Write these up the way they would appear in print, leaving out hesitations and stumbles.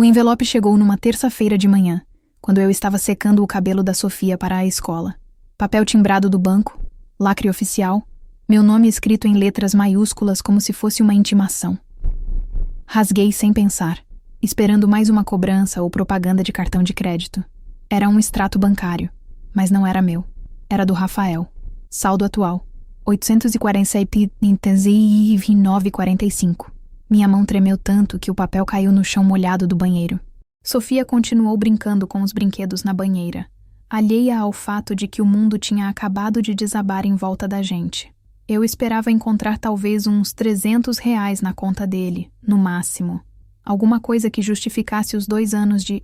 O envelope chegou numa terça-feira de manhã, quando eu estava secando o cabelo da Sofia para a escola. Papel timbrado do banco, lacre oficial, meu nome escrito em letras maiúsculas como se fosse uma intimação. Rasguei sem pensar, esperando mais uma cobrança ou propaganda de cartão de crédito. Era um extrato bancário, mas não era meu. Era do Rafael. Saldo atual: 847,945. Minha mão tremeu tanto que o papel caiu no chão molhado do banheiro. Sofia continuou brincando com os brinquedos na banheira, alheia ao fato de que o mundo tinha acabado de desabar em volta da gente. Eu esperava encontrar talvez uns R$300 na conta dele, no máximo. Alguma coisa que justificasse os 2 anos de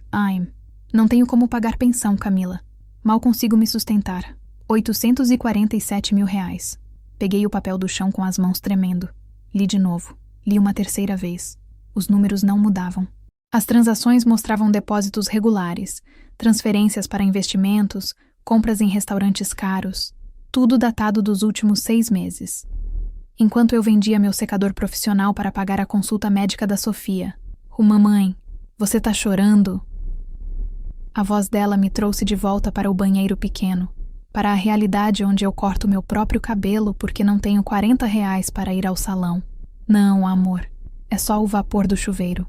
Não tenho como pagar pensão, Camila. Mal consigo me sustentar. R$847.000. Peguei o papel do chão com as mãos tremendo. Li de novo. Li uma terceira vez. Os números não mudavam. As transações mostravam depósitos regulares, transferências para investimentos, compras em restaurantes caros, tudo datado dos últimos 6 meses. Enquanto eu vendia meu secador profissional para pagar a consulta médica da Sofia. Mamãe, você tá chorando? A voz dela me trouxe de volta para o banheiro pequeno, para a realidade onde eu corto meu próprio cabelo porque não tenho R$40 para ir ao salão. Não, amor, é só o vapor do chuveiro.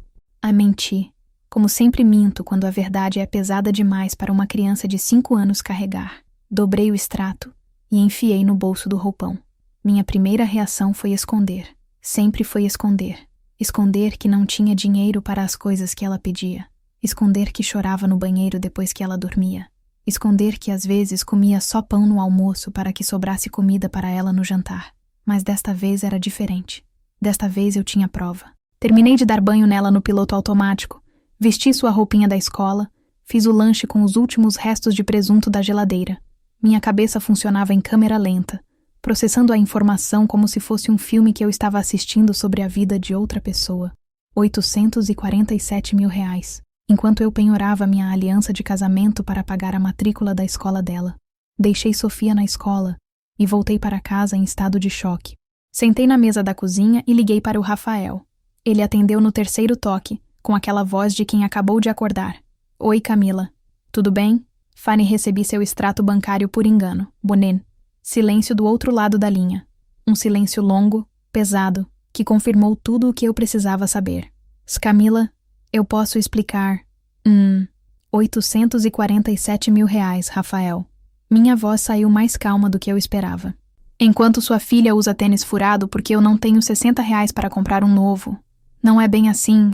Menti, como sempre minto quando a verdade é pesada demais para uma criança de 5 anos carregar. Dobrei o extrato e enfiei no bolso do roupão. Minha primeira reação foi esconder. Sempre foi esconder. Esconder que não tinha dinheiro para as coisas que ela pedia. Esconder que chorava no banheiro depois que ela dormia. Esconder que às vezes comia só pão no almoço para que sobrasse comida para ela no jantar. Mas desta vez era diferente. Desta vez eu tinha prova. Terminei de dar banho nela no piloto automático, vesti sua roupinha da escola, fiz o lanche com os últimos restos de presunto da geladeira. Minha cabeça funcionava em câmera lenta, processando a informação como se fosse um filme que eu estava assistindo sobre a vida de outra pessoa. R$847.000, enquanto eu penhorava minha aliança de casamento para pagar a matrícula da escola dela. Deixei Sofia na escola e voltei para casa em estado de choque. Sentei na mesa da cozinha e liguei para o Rafael. Ele atendeu no terceiro toque, com aquela voz de quem acabou de acordar. Oi, Camila. Tudo bem? Fanny, recebi seu extrato bancário por engano. Bonen. Silêncio do outro lado da linha. Um silêncio longo, pesado, que confirmou tudo o que eu precisava saber. Camila, eu posso explicar. R$847.000, Rafael. Minha voz saiu mais calma do que eu esperava. Enquanto sua filha usa tênis furado porque eu não tenho R$60 para comprar um novo. Não é bem assim.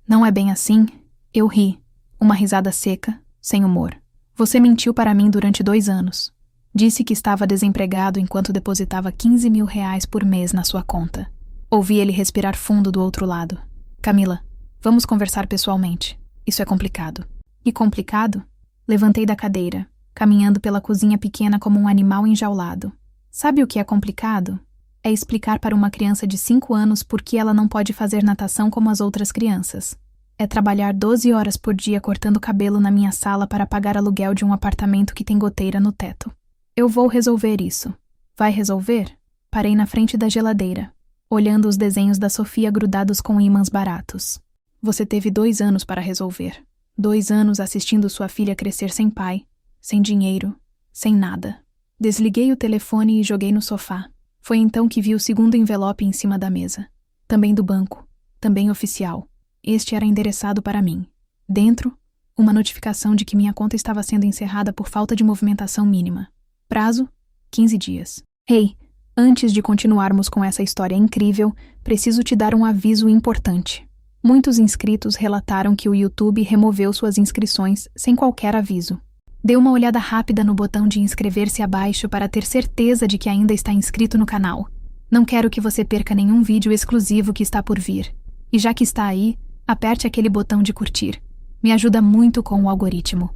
Não é bem assim. Eu ri. Uma risada seca, sem humor. Você mentiu para mim durante 2 anos. Disse que estava desempregado enquanto depositava R$15.000 por mês na sua conta. Ouvi ele respirar fundo do outro lado. Camila, vamos conversar pessoalmente. Isso é complicado. E complicado? Levantei da cadeira, caminhando pela cozinha pequena como um animal enjaulado. Sabe o que é complicado? É explicar para uma criança de 5 anos por que ela não pode fazer natação como as outras crianças. É trabalhar 12 horas por dia cortando cabelo na minha sala para pagar aluguel de um apartamento que tem goteira no teto. Eu vou resolver isso. Vai resolver? Parei na frente da geladeira, olhando os desenhos da Sofia grudados com ímãs baratos. Você teve 2 anos para resolver. 2 anos assistindo sua filha crescer sem pai, sem dinheiro, sem nada. Desliguei o telefone e joguei no sofá. Foi então que vi o segundo envelope em cima da mesa. Também do banco. Também oficial. Este era endereçado para mim. Dentro, uma notificação de que minha conta estava sendo encerrada por falta de movimentação mínima. Prazo: 15 dias. Ei, antes de continuarmos com essa história incrível, preciso te dar um aviso importante. Muitos inscritos relataram que o YouTube removeu suas inscrições sem qualquer aviso. Dê uma olhada rápida no botão de inscrever-se abaixo para ter certeza de que ainda está inscrito no canal. Não quero que você perca nenhum vídeo exclusivo que está por vir. E já que está aí, aperte aquele botão de curtir. Me ajuda muito com o algoritmo.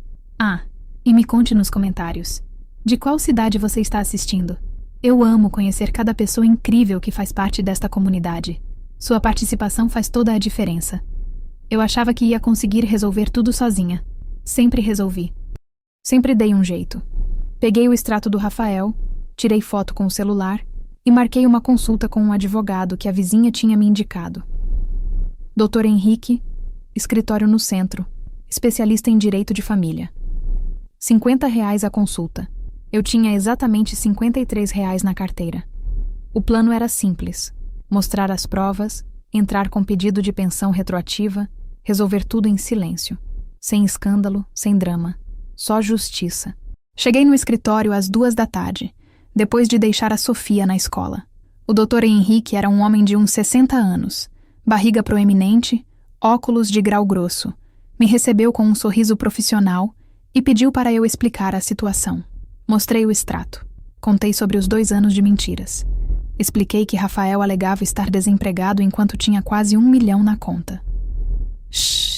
E me conte nos comentários. De qual cidade você está assistindo? Eu amo conhecer cada pessoa incrível que faz parte desta comunidade. Sua participação faz toda a diferença. Eu achava que ia conseguir resolver tudo sozinha. Sempre resolvi. Sempre dei um jeito. Peguei o extrato do Rafael, tirei foto com o celular e marquei uma consulta com um advogado que a vizinha tinha me indicado. Dr. Henrique, Escritório no centro. Especialista em direito de família. R$ 50 a consulta. Eu tinha exatamente R$ 53 na carteira. O plano era simples: mostrar as provas, entrar com pedido de pensão retroativa, resolver tudo em silêncio. Sem escândalo, sem drama. Só justiça. Cheguei no escritório às 2 da tarde, depois de deixar a Sofia na escola. O Dr. Henrique era um homem de uns 60 anos, barriga proeminente, óculos de grau grosso. Me recebeu com um sorriso profissional e pediu para eu explicar a situação. Mostrei o extrato. Contei sobre os 2 anos de mentiras. Expliquei que Rafael alegava estar desempregado enquanto tinha quase 1 milhão na conta.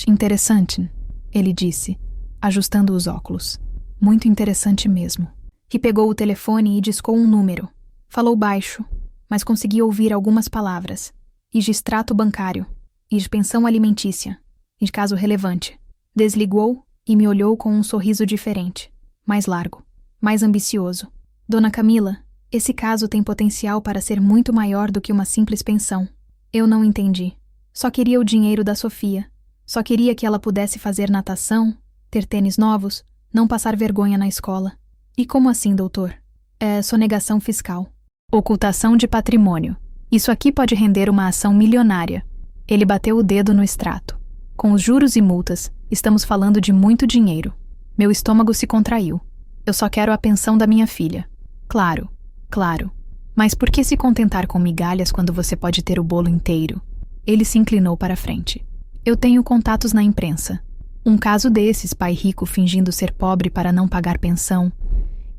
Interessante, ele disse, ajustando os óculos. Muito interessante mesmo. E pegou o telefone e discou um número. Falou baixo, mas consegui ouvir algumas palavras. E de extrato bancário. E de pensão alimentícia. E de caso relevante. Desligou e me olhou com um sorriso diferente. Mais largo. Mais ambicioso. Dona Camila, esse caso tem potencial para ser muito maior do que uma simples pensão. Eu não entendi. Só queria o dinheiro da Sofia. Só queria que ela pudesse fazer natação, ter tênis novos, não passar vergonha na escola. E como assim, doutor? É sonegação fiscal. Ocultação de patrimônio. Isso aqui pode render uma ação milionária. Ele bateu o dedo no extrato. Com os juros e multas, estamos falando de muito dinheiro. Meu estômago se contraiu. Eu só quero a pensão da minha filha. Claro, claro. Mas por que se contentar com migalhas quando você pode ter o bolo inteiro? Ele se inclinou para a frente. Eu tenho contatos na imprensa. Um caso desses, pai rico fingindo ser pobre para não pagar pensão.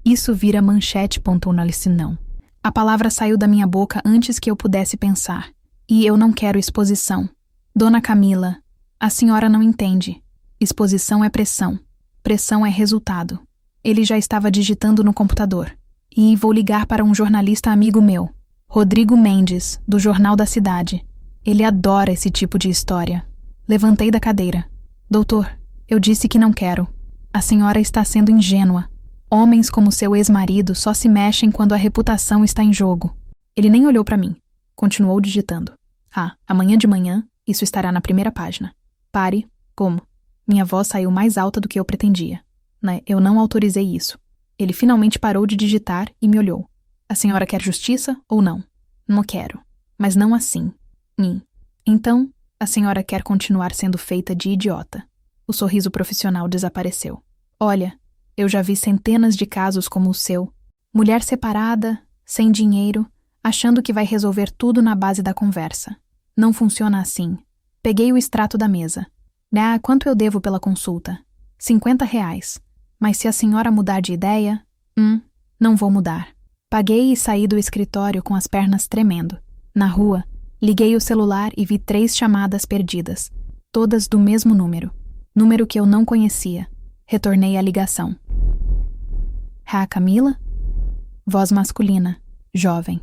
Isso vira manchete, pontou Alice não. A palavra saiu da minha boca antes que eu pudesse pensar. E eu não quero exposição. Dona Camila, a senhora não entende. Exposição é pressão. Pressão é resultado. Ele já estava digitando no computador. E vou ligar para um jornalista amigo meu, Rodrigo Mendes, do Jornal da Cidade. Ele adora esse tipo de história. Levantei da cadeira. Doutor, eu disse que não quero. A senhora está sendo ingênua. Homens como seu ex-marido só se mexem quando a reputação está em jogo. Ele nem olhou para mim. Continuou digitando. Amanhã de manhã, isso estará na primeira página. Pare. Como? Minha voz saiu mais alta do que eu pretendia. Eu não autorizei isso. Ele finalmente parou de digitar e me olhou. A senhora quer justiça ou não? Não quero. Mas não assim. Então, a senhora quer continuar sendo feita de idiota. O sorriso profissional desapareceu. Olha, eu já vi centenas de casos como o seu. Mulher separada, sem dinheiro, achando que vai resolver tudo na base da conversa. Não funciona assim. Peguei o extrato da mesa. Quanto eu devo pela consulta? R$ 50. Mas se a senhora mudar de ideia, não vou mudar. Paguei e saí do escritório com as pernas tremendo. Na rua, liguei o celular e vi 3 chamadas perdidas. Todas do mesmo número. Número que eu não conhecia. Retornei a ligação. Camila? Voz masculina, jovem.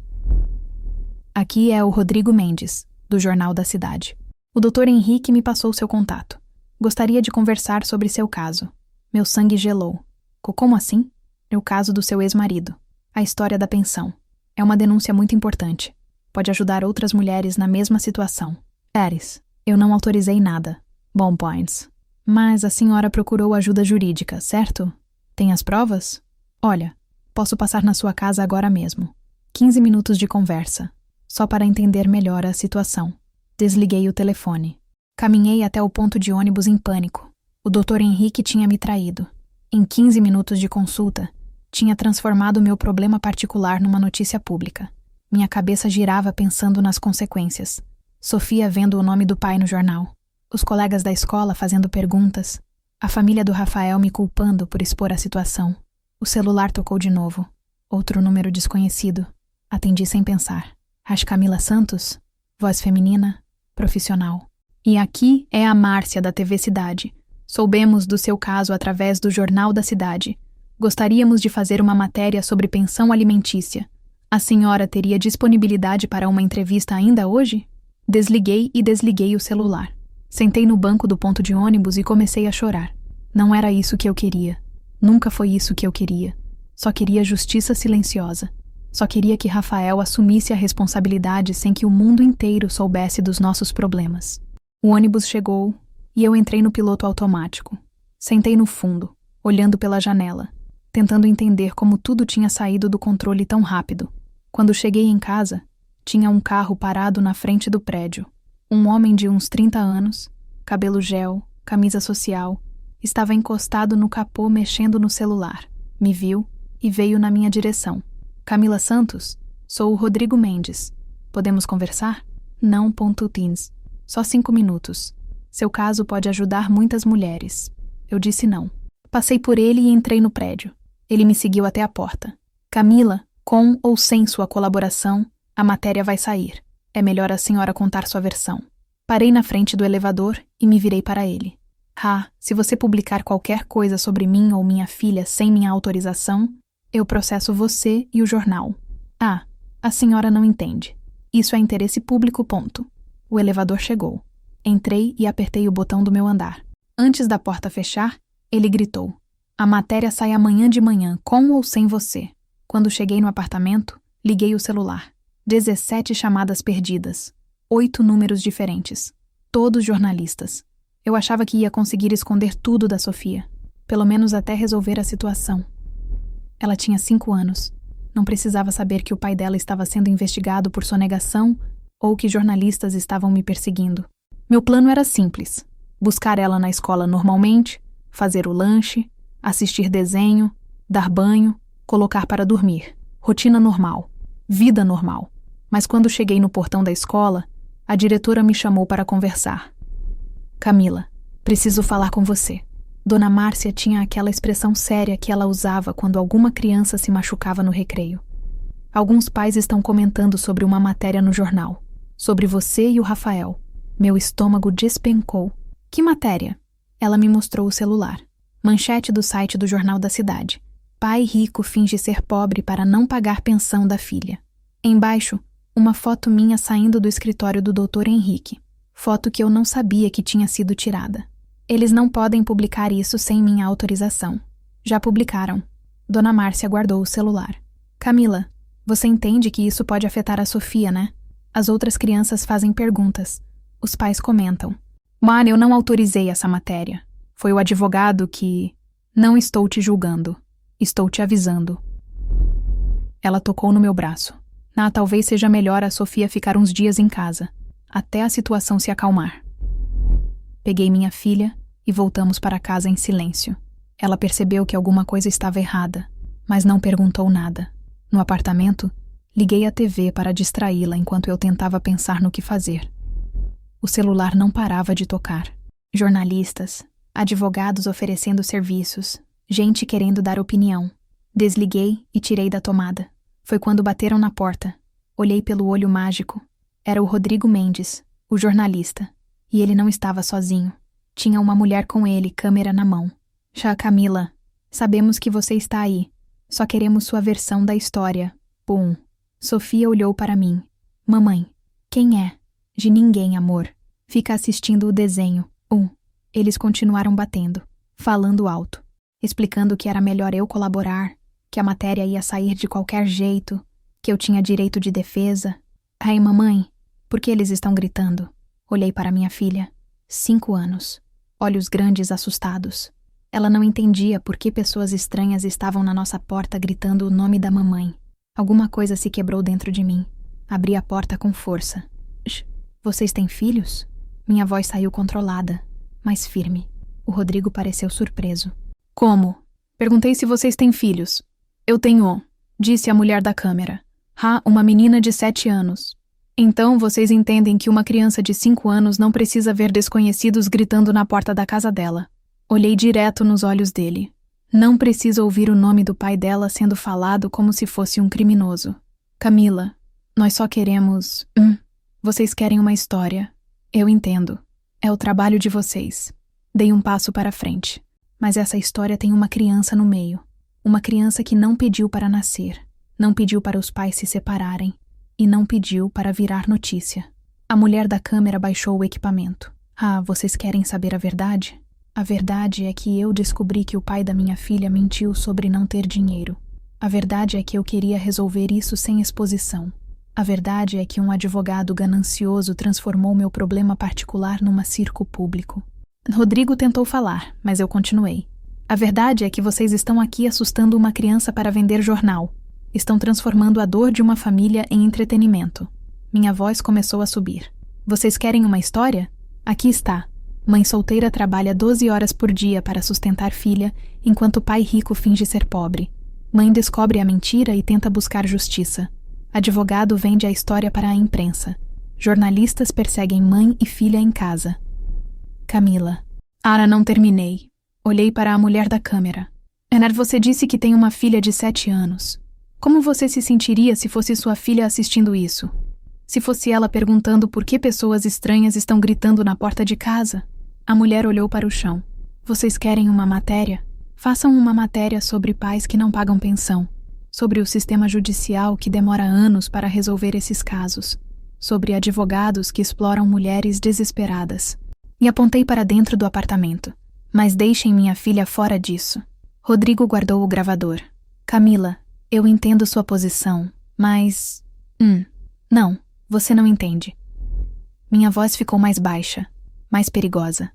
Aqui é o Rodrigo Mendes, do Jornal da Cidade. O Dr. Henrique me passou seu contato. Gostaria de conversar sobre seu caso. Meu sangue gelou. Como assim? É o caso do seu ex-marido. A história da pensão. É uma denúncia muito importante. Pode ajudar outras mulheres na mesma situação. Eris, eu não autorizei nada. Bom points. Mas a senhora procurou ajuda jurídica, certo? Tem as provas? Olha, posso passar na sua casa agora mesmo. 15 minutos de conversa. Só para entender melhor a situação. Desliguei o telefone. Caminhei até o ponto de ônibus em pânico. O Dr. Henrique tinha me traído. Em 15 minutos de consulta, tinha transformado meu problema particular numa notícia pública. Minha cabeça girava pensando nas consequências. Sofia vendo o nome do pai no jornal. Os colegas da escola fazendo perguntas. A família do Rafael me culpando por expor a situação. O celular tocou de novo. Outro número desconhecido. Atendi sem pensar. Camila Santos? Voz feminina, profissional. E aqui é a Márcia da TV Cidade. Soubemos do seu caso através do Jornal da Cidade. Gostaríamos de fazer uma matéria sobre pensão alimentícia. A senhora teria disponibilidade para uma entrevista ainda hoje? Desliguei e desliguei o celular. Sentei no banco do ponto de ônibus e comecei a chorar. Não era isso que eu queria. Nunca foi isso que eu queria. Só queria justiça silenciosa. Só queria que Rafael assumisse a responsabilidade sem que o mundo inteiro soubesse dos nossos problemas. O ônibus chegou e eu entrei no piloto automático. Sentei no fundo, olhando pela janela, tentando entender como tudo tinha saído do controle tão rápido. Quando cheguei em casa, tinha um carro parado na frente do prédio. Um homem de uns 30 anos, cabelo gel, camisa social, estava encostado no capô mexendo no celular. Me viu e veio na minha direção. Camila Santos? Sou o Rodrigo Mendes. Podemos conversar? Não, teens. Só 5 minutos. Seu caso pode ajudar muitas mulheres. Eu disse não. Passei por ele e entrei no prédio. Ele me seguiu até a porta. Camila, com ou sem sua colaboração, a matéria vai sair. É melhor a senhora contar sua versão. Parei na frente do elevador e me virei para ele. Se você publicar qualquer coisa sobre mim ou minha filha sem minha autorização, eu processo você e o jornal. A senhora não entende. Isso é interesse público, ponto. O elevador chegou. Entrei e apertei o botão do meu andar. Antes da porta fechar, ele gritou: a matéria sai amanhã de manhã, com ou sem você. Quando cheguei no apartamento, liguei o celular. 17 chamadas perdidas. 8 números diferentes. Todos jornalistas. Eu achava que ia conseguir esconder tudo da Sofia. Pelo menos até resolver a situação. Ela tinha 5 anos. Não precisava saber que o pai dela estava sendo investigado por sonegação ou que jornalistas estavam me perseguindo. Meu plano era simples: buscar ela na escola normalmente, fazer o lanche, assistir desenho, dar banho, colocar para dormir. Rotina normal. Vida normal. Mas quando cheguei no portão da escola, a diretora me chamou para conversar. Camila, preciso falar com você. Dona Márcia tinha aquela expressão séria que ela usava quando alguma criança se machucava no recreio. Alguns pais estão comentando sobre uma matéria no jornal. Sobre você e o Rafael. Meu estômago despencou. Que matéria? Ela me mostrou o celular. Manchete do site do Jornal da Cidade. Pai rico finge ser pobre para não pagar pensão da filha. Embaixo, uma foto minha saindo do escritório do Dr. Henrique. Foto que eu não sabia que tinha sido tirada. Eles não podem publicar isso sem minha autorização. Já publicaram. Dona Márcia guardou o celular. Camila, você entende que isso pode afetar a Sofia, né? As outras crianças fazem perguntas. Os pais comentam. Mano, eu não autorizei essa matéria. Foi o advogado que... Não estou te julgando. Estou te avisando. Ela tocou no meu braço. Talvez seja melhor a Sofia ficar uns dias em casa, até a situação se acalmar. Peguei minha filha e voltamos para casa em silêncio. Ela percebeu que alguma coisa estava errada, mas não perguntou nada. No apartamento, liguei a TV para distraí-la enquanto eu tentava pensar no que fazer. O celular não parava de tocar. Jornalistas, advogados oferecendo serviços, gente querendo dar opinião. Desliguei e tirei da tomada. Foi quando bateram na porta. Olhei pelo olho mágico. Era o Rodrigo Mendes, o jornalista. E ele não estava sozinho. Tinha uma mulher com ele, câmera na mão. Camila, sabemos que você está aí. Só queremos sua versão da história. Pum. Sofia olhou para mim. Mamãe, quem é? De ninguém, amor. Fica assistindo o desenho. Eles continuaram batendo, falando alto, explicando que era melhor eu colaborar, que a matéria ia sair de qualquer jeito, que eu tinha direito de defesa. Mamãe, por que eles estão gritando? Olhei para minha filha. 5 anos. Olhos grandes, assustados. Ela não entendia por que pessoas estranhas estavam na nossa porta gritando o nome da mamãe. Alguma coisa se quebrou dentro de mim. Abri a porta com força. Vocês têm filhos? Minha voz saiu controlada, mas firme. O Rodrigo pareceu surpreso. Como? Perguntei se vocês têm filhos. Eu tenho, disse a mulher da câmera. Uma menina de 7 anos. Então vocês entendem que uma criança de 5 anos não precisa ver desconhecidos gritando na porta da casa dela. Olhei direto nos olhos dele. Não precisa ouvir o nome do pai dela sendo falado como se fosse um criminoso. Camila, nós só queremos... Vocês querem uma história. Eu entendo. É o trabalho de vocês. Dei um passo para frente. Mas essa história tem uma criança no meio. Uma criança que não pediu para nascer. Não pediu para os pais se separarem. E não pediu para virar notícia. A mulher da câmera baixou o equipamento. Vocês querem saber a verdade? A verdade é que eu descobri que o pai da minha filha mentiu sobre não ter dinheiro. A verdade é que eu queria resolver isso sem exposição. A verdade é que um advogado ganancioso transformou meu problema particular numa circo público. Rodrigo tentou falar, mas eu continuei. A verdade é que vocês estão aqui assustando uma criança para vender jornal. Estão transformando a dor de uma família em entretenimento. Minha voz começou a subir. Vocês querem uma história? Aqui está. Mãe solteira trabalha 12 horas por dia para sustentar filha, enquanto pai rico finge ser pobre. Mãe descobre a mentira e tenta buscar justiça. Advogado vende a história para a imprensa. Jornalistas perseguem mãe e filha em casa. Camila. Não terminei. Olhei para a mulher da câmera. Enar, você disse que tem uma filha de 7 anos. Como você se sentiria se fosse sua filha assistindo isso? Se fosse ela perguntando por que pessoas estranhas estão gritando na porta de casa? A mulher olhou para o chão. Vocês querem uma matéria? Façam uma matéria sobre pais que não pagam pensão, sobre o sistema judicial que demora anos para resolver esses casos, sobre advogados que exploram mulheres desesperadas. E apontei para dentro do apartamento. Mas deixem minha filha fora disso. Rodrigo guardou o gravador. Camila, eu entendo sua posição, mas... Não, você não entende. Minha voz ficou mais baixa, mais perigosa.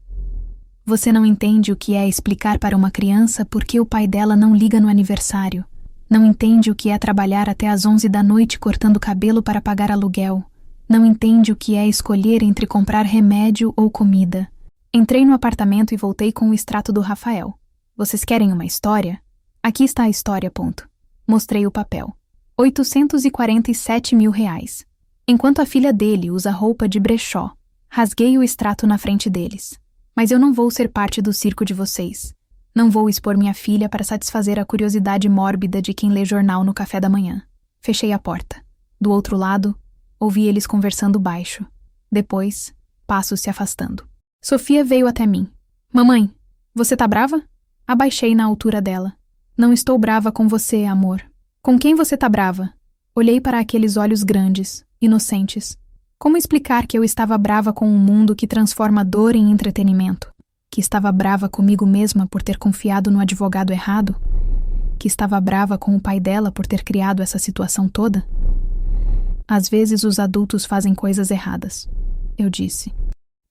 Você não entende o que é explicar para uma criança por que o pai dela não liga no aniversário. Não entende o que é trabalhar até às 11 da noite cortando cabelo para pagar aluguel. Não entende o que é escolher entre comprar remédio ou comida. Entrei no apartamento e voltei com o extrato do Rafael. Vocês querem uma história? Aqui está a história, ponto. Mostrei o papel. 847 mil reais. Enquanto a filha dele usa roupa de brechó, rasguei o extrato na frente deles. Mas eu não vou ser parte do circo de vocês. Não vou expor minha filha para satisfazer a curiosidade mórbida de quem lê jornal no café da manhã. Fechei a porta. Do outro lado, ouvi eles conversando baixo. Depois, passos se afastando. Sofia veio até mim. Mamãe, você tá brava? Abaixei na altura dela. Não estou brava com você, amor. Com quem você tá brava? Olhei para aqueles olhos grandes, inocentes. Como explicar que eu estava brava com um mundo que transforma dor em entretenimento? Que estava brava comigo mesma por ter confiado no advogado errado? Que estava brava com o pai dela por ter criado essa situação toda? Às vezes os adultos fazem coisas erradas, eu disse.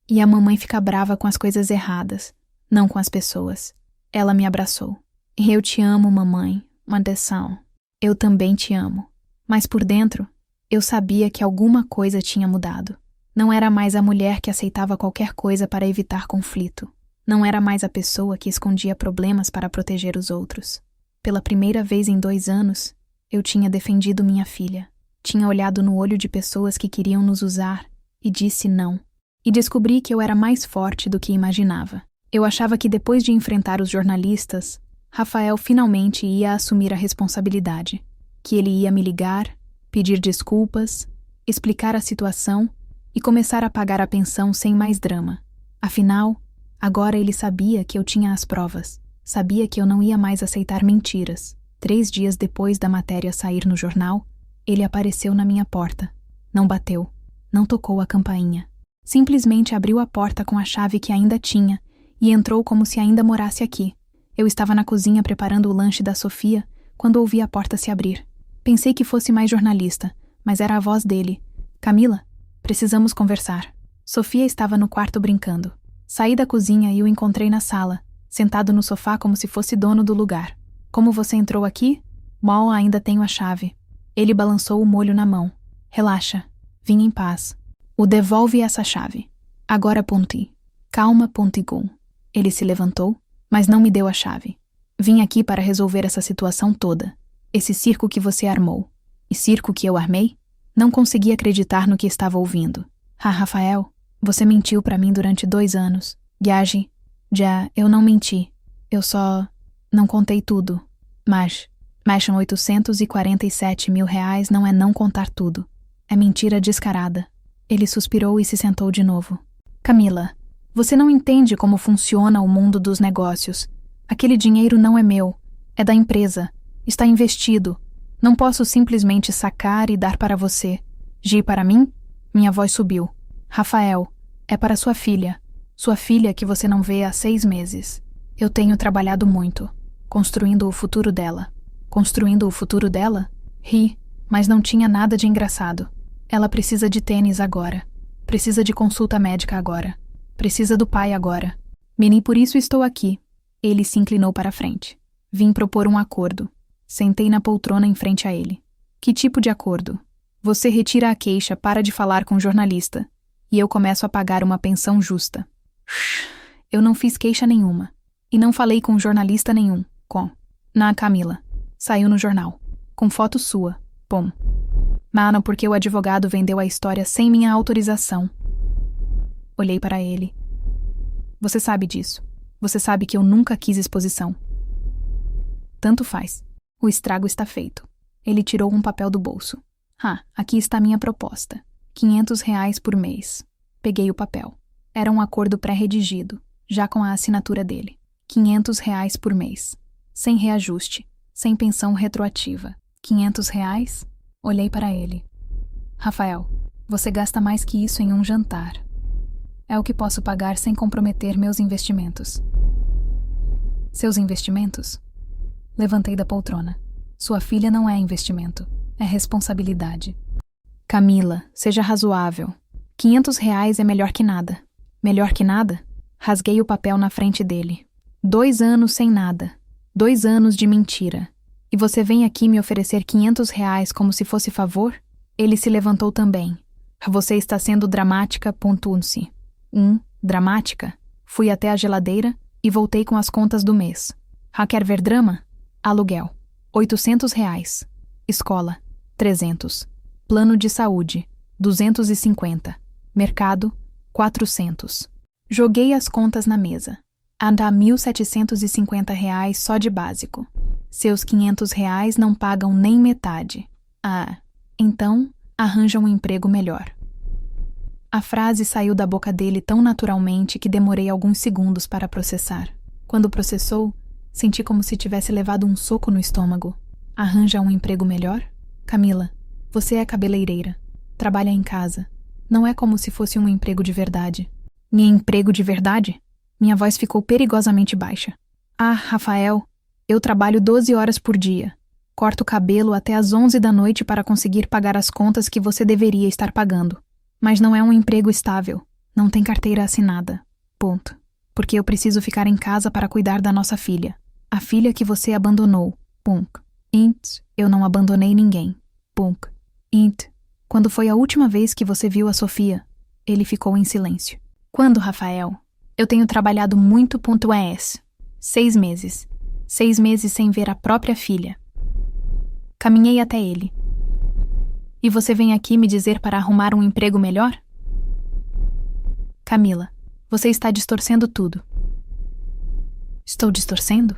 E a mamãe fica brava com as coisas erradas, não com as pessoas. Ela me abraçou. Eu te amo, mamãe. Mandeção. Eu também te amo. Mas por dentro, eu sabia que alguma coisa tinha mudado. Não era mais a mulher que aceitava qualquer coisa para evitar conflito. Não era mais a pessoa que escondia problemas para proteger os outros. Pela primeira vez em 2 anos, eu tinha defendido minha filha. Tinha olhado no olho de pessoas que queriam nos usar e disse não. E descobri que eu era mais forte do que imaginava. Eu achava que depois de enfrentar os jornalistas, Rafael finalmente ia assumir a responsabilidade. Que ele ia me ligar, pedir desculpas, explicar a situação e começar a pagar a pensão sem mais drama. Afinal, agora ele sabia que eu tinha as provas. Sabia que eu não ia mais aceitar mentiras. 3 dias depois da matéria sair no jornal, ele apareceu na minha porta. Não bateu. Não tocou a campainha. Simplesmente abriu a porta com a chave que ainda tinha e entrou como se ainda morasse aqui. Eu estava na cozinha preparando o lanche da Sofia quando ouvi a porta se abrir. Pensei que fosse mais jornalista, mas era a voz dele. Camila, precisamos conversar. Sofia estava no quarto brincando. Saí da cozinha e o encontrei na sala, sentado no sofá como se fosse dono do lugar. Como você entrou aqui? Mal, ainda tenho a chave. Ele balançou o molho na mão. Relaxa, vim em paz. O devolve essa chave. Agora ponti. Calma, pontigum. Ele se levantou, mas não me deu a chave. Vim aqui para resolver essa situação toda. Esse circo que você armou. E circo que eu armei? Não consegui acreditar no que estava ouvindo. Rafael, você mentiu para mim durante 2 anos. Eu não menti. Eu só... não contei tudo. Mas são 847 mil reais não é não contar tudo. É mentira descarada. Ele suspirou e se sentou de novo. Camila, você não entende como funciona o mundo dos negócios. Aquele dinheiro não é meu. É da empresa. Está investido. Não posso simplesmente sacar e dar para você. Para mim? Minha voz subiu. Rafael, é para sua filha. Sua filha que você não vê há 6 meses. Eu tenho trabalhado muito, construindo o futuro dela. Construindo o futuro dela? Ri, mas não tinha nada de engraçado. Ela precisa de tênis agora. Precisa de consulta médica agora. Precisa do pai agora. Meni, por isso estou aqui. Ele se inclinou para a frente. Vim propor um acordo. Sentei na poltrona em frente a ele. Que tipo de acordo? Você retira a queixa, para de falar com o jornalista. E eu começo a pagar uma pensão justa. Eu não fiz queixa nenhuma. E não falei com jornalista nenhum. Na Camila. Saiu no jornal. Com foto sua. Pom. Mano, porque o advogado vendeu a história sem minha autorização. Olhei para ele. Você sabe disso. Você sabe que eu nunca quis exposição. Tanto faz. O estrago está feito. Ele tirou um papel do bolso. Aqui está minha proposta. R$ 500 por mês. Peguei o papel. Era um acordo pré-redigido, já com a assinatura dele. R$ 500 por mês. Sem reajuste. Sem pensão retroativa. R$ 500? Olhei para ele. Rafael, você gasta mais que isso em um jantar. É o que posso pagar sem comprometer meus investimentos. Seus investimentos? Levantei da poltrona. Sua filha não é investimento, é responsabilidade. Camila, seja razoável. R$ 500 é melhor que nada. Melhor que nada? Rasguei o papel na frente dele. 2 anos sem nada. 2 anos de mentira. E você vem aqui me oferecer R$ 500 como se fosse favor? Ele se levantou também. Você está sendo dramática, pontua-se. Dramática? Fui até a geladeira e voltei com as contas do mês. Quer ver drama? Aluguel, R$ 800. Escola, 300. Plano de saúde, 250. Mercado, 400. Joguei as contas na mesa. Anda R$ 1.750 só de básico. Seus R$ 500 não pagam nem metade. Então, arranja um emprego melhor. A frase saiu da boca dele tão naturalmente que demorei alguns segundos para processar. Quando processou, senti como se tivesse levado um soco no estômago. Arranja um emprego melhor? Camila, você é cabeleireira. Trabalha em casa. Não é como se fosse um emprego de verdade. Meu emprego de verdade? Minha voz ficou perigosamente baixa. Rafael, eu trabalho 12 horas por dia. Corto o cabelo até às 11 da noite para conseguir pagar as contas que você deveria estar pagando. Mas não é um emprego estável. Não tem carteira assinada. Ponto. Porque eu preciso ficar em casa para cuidar da nossa filha. A filha que você abandonou. Eu não abandonei ninguém. Quando foi a última vez que você viu a Sofia? Ele ficou em silêncio. Quando, Rafael? Eu tenho trabalhado muito. 6 meses. 6 meses sem ver a própria filha. Caminhei até ele. E você vem aqui me dizer para arrumar um emprego melhor? Camila, você está distorcendo tudo. Estou distorcendo?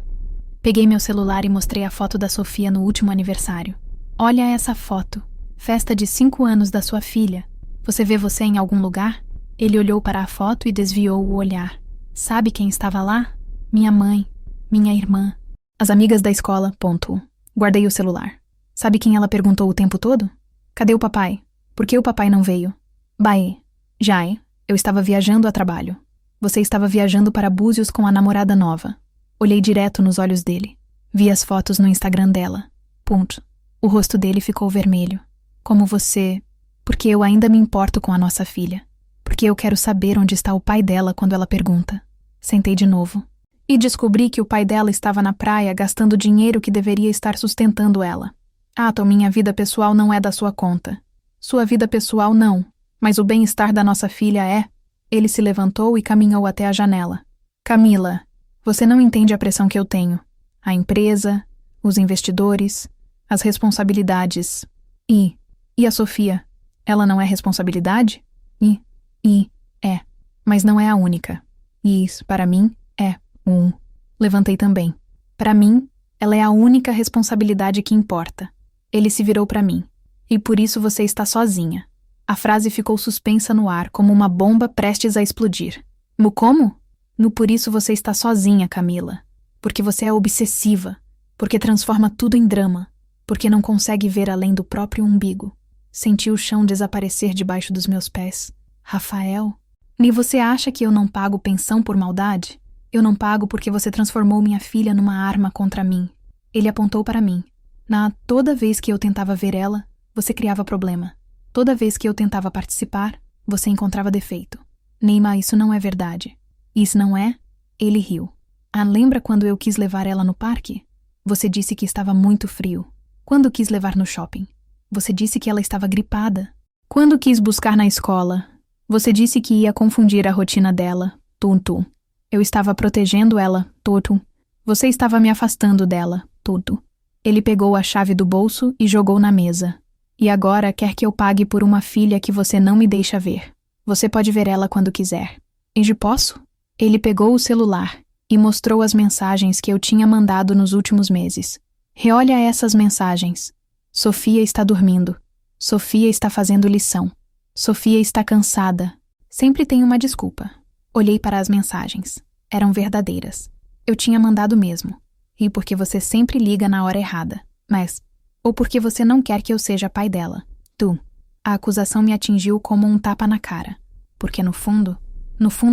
Peguei meu celular e mostrei a foto da Sofia no último aniversário. Olha essa foto. Festa de 5 anos da sua filha. Você vê você em algum lugar? Ele olhou para a foto e desviou o olhar. Sabe quem estava lá? Minha mãe, minha irmã, as amigas da escola. Guardei o celular. Sabe quem ela perguntou o tempo todo? Cadê o papai? Por que o papai não veio? Jai, eu estava viajando a trabalho. Você estava viajando para Búzios com a namorada nova. Olhei direto nos olhos dele. Vi as fotos no Instagram dela. O rosto dele ficou vermelho. Como você... Porque eu ainda me importo com a nossa filha. Porque eu quero saber onde está o pai dela quando ela pergunta. Sentei de novo. E descobri que o pai dela estava na praia gastando dinheiro que deveria estar sustentando ela. Minha vida pessoal não é da sua conta. Sua vida pessoal não, mas o bem-estar da nossa filha é. Ele se levantou e caminhou até a janela. Camila, você não entende a pressão que eu tenho. A empresa, os investidores, as responsabilidades. E a Sofia? Ela não é responsabilidade? É. Mas não é a única. E isso, para mim, é. Levantei também. Para mim, ela é a única responsabilidade que importa. Ele se virou para mim. E por isso você está sozinha. A frase ficou suspensa no ar, como uma bomba prestes a explodir. Como? No por isso você está sozinha, Camila. Porque você é obsessiva. Porque transforma tudo em drama. Porque não consegue ver além do próprio umbigo. Senti o chão desaparecer debaixo dos meus pés. Rafael? E você acha que eu não pago pensão por maldade? Eu não pago porque você transformou minha filha numa arma contra mim. Ele apontou para mim. Toda vez que eu tentava ver ela, você criava problema. Toda vez que eu tentava participar, você encontrava defeito. Neima, isso não é verdade. Isso não é? Ele riu. Ah, lembra quando eu quis levar ela no parque? Você disse que estava muito frio. Quando quis levar no shopping? Você disse que ela estava gripada. Quando quis buscar na escola? Você disse que ia confundir a rotina dela. Tum. Eu estava protegendo ela. Tum. Você estava me afastando dela. Tum. Ele pegou a chave do bolso e jogou na mesa. E agora quer que eu pague por uma filha que você não me deixa ver. Você pode ver ela quando quiser. E posso? Ele pegou o celular e mostrou as mensagens que eu tinha mandado nos últimos meses. Reolha essas mensagens. Sofia está dormindo. Sofia está fazendo lição. Sofia está cansada. Sempre tem uma desculpa. Olhei para as mensagens. Eram verdadeiras. Eu tinha mandado mesmo. E porque você sempre liga na hora errada. Mas... ou porque você não quer que eu seja pai dela. A acusação me atingiu como um tapa na cara. Porque no fundo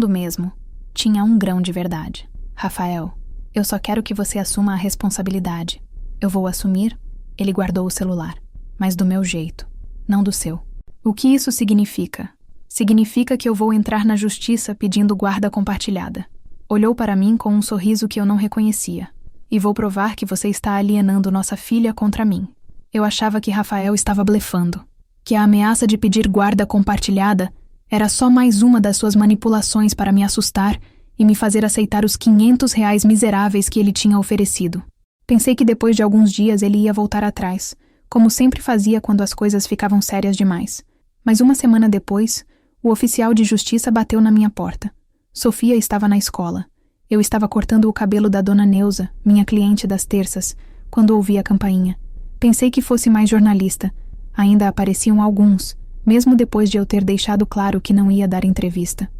mesmo, tinha um grão de verdade. Rafael, eu só quero que você assuma a responsabilidade. Eu vou assumir. Ele guardou o celular. Mas do meu jeito, não do seu. O que isso significa? Significa que eu vou entrar na justiça pedindo guarda compartilhada. Olhou para mim com um sorriso que eu não reconhecia. E vou provar que você está alienando nossa filha contra mim. Eu achava que Rafael estava blefando. Que a ameaça de pedir guarda compartilhada era só mais uma das suas manipulações para me assustar e me fazer aceitar os R$ 500 miseráveis que ele tinha oferecido. Pensei que depois de alguns dias ele ia voltar atrás, como sempre fazia quando as coisas ficavam sérias demais. Mas uma semana depois, o oficial de justiça bateu na minha porta. Sofia estava na escola. Eu estava cortando o cabelo da dona Neuza, minha cliente das terças, quando ouvi a campainha. Pensei que fosse mais jornalista. Ainda apareciam alguns, mesmo depois de eu ter deixado claro que não ia dar entrevista.